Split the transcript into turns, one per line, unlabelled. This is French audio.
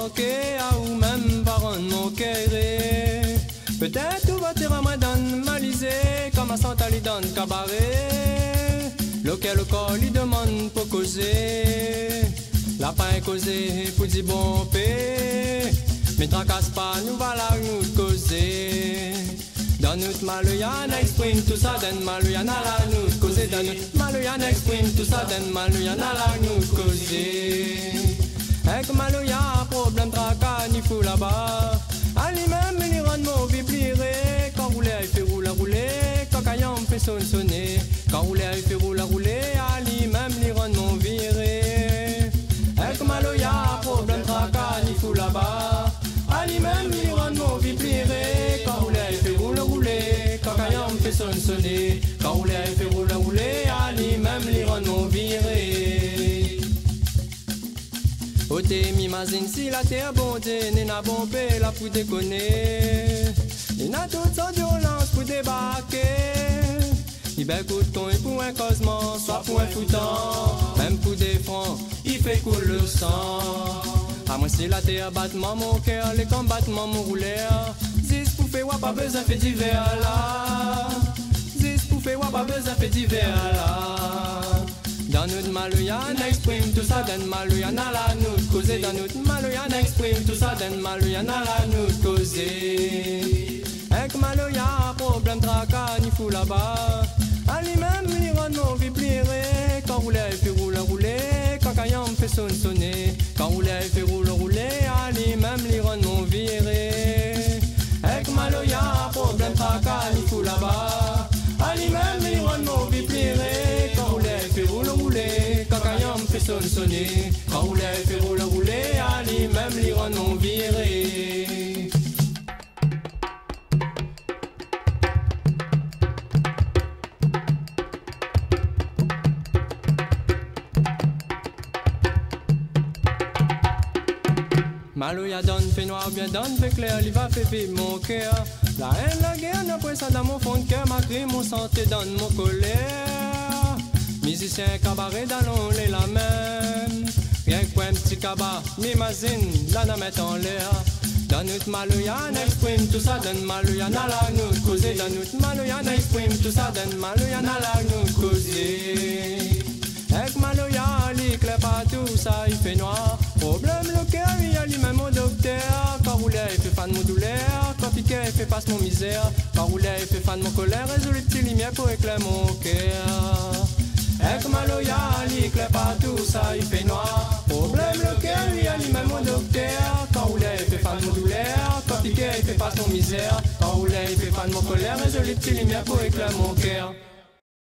manquer, ou même parents mon kéré. Peut-être tout va tirer à moi donne malisé, comme à Santa li donne cabaret. Lequel corps lui demande pour causer. La pain causé pour dire bon paix. Mais tracasse pas, nous voilà nous causer. Dans notre mal, y'en exprime tout ça, dans mal, y'en a la nous causer. Dans notre mal, y'en exprime tout ça, dans mal, y'en a la nous causer. Avec mal, y'a problème, tracas, ni fou là-bas. À lui-même, il rend mon vie pliré. Quand rouler, il fait rouler, rouler. Quand caillant, fait sonner. Quand rouler, il fait rouler, rouler. À lui-même, il rend mon viré. Avec mal, y'a problème, tracas, ni fou là-bas. À lui-même, il rend mon vie pliré. Quand rouler, il fait rouler, rouler. Quand caillant, fait sonner. Quand rouler, il fait rouler, rouler. À lui-même, il rend mon viré. Ote m'imagine si la terre bondée, n'est n'a bombé là pour déconner. Il n'a toute sorte de violence pour débarquer. Il bel coup de ton et pour un causement, soit pour un foutant. Même pour des francs, il fait couler le sang. À moi si la terre battement mon cœur, les combattements mon rouleur. Zis pour faire pas besoin fait divers là. Zis pour faire pas besoin fait divers là. Dans notre mal, y'en exprime tout ça, dans mal, y'en a la nous causer. Dans notre mal, y'en exprime tout ça, dans mal, y'en a la nous causer. Avec mal, y'a problème, tracas, ni fou là-bas. À lui-même, il rend nos vies plirées. Quand rouler, il fait rouler, rouler. Quand caillant, fait sonner. Quand rouler, il fait rouler, rouler. À lui-même, il rend nos virées. Avec mal, y'a problème, tracas, ni fou là-bas. À lui-même, il rend nos vies plirées. Quand rouler, il fait rouler, rouler. Quand caillant, fait sonner. Quand rouler, il fait rouler, rouler. À lui-même, il rend nos virées. Malou ya donne fait noir, bien donne fait clair, il va faire vivre mon cœur. La haine, la guerre, n'après ça dans mon fond de cœur, ma crie, mon santé donne mon colère. Musicien cabaret dans les la même. Rien que pour un petit cabas, m'imagine, là n'a met en l'air. Dans notre malou y'en exprime tout ça, dans malou y'en a la nous causer. Dans notre malou y'en exprime tout ça, dans malou y'en a la nous causer. Avec malou y'a l'éclair partout, ça il fait noir. Problème le cœur, il y a lui-même au docteur. Quand rouler, il fait fan mon douleur. Quand piquer, il fait passe mon misère. Quand rouler, il fait fan mon colère. Résolu les petits lumières pour éclairer mon cœur. Avec malou y'a l'éclair partout, ça il fait noir. Problème le cœur, il y a lui-même au docteur. Quand rouler, il fait fan mon douleur. Quand piquer, il fait passe mon misère. Quand rouler, il fait fan mon colère. Résolu les petits lumières pour éclairer mon cœur.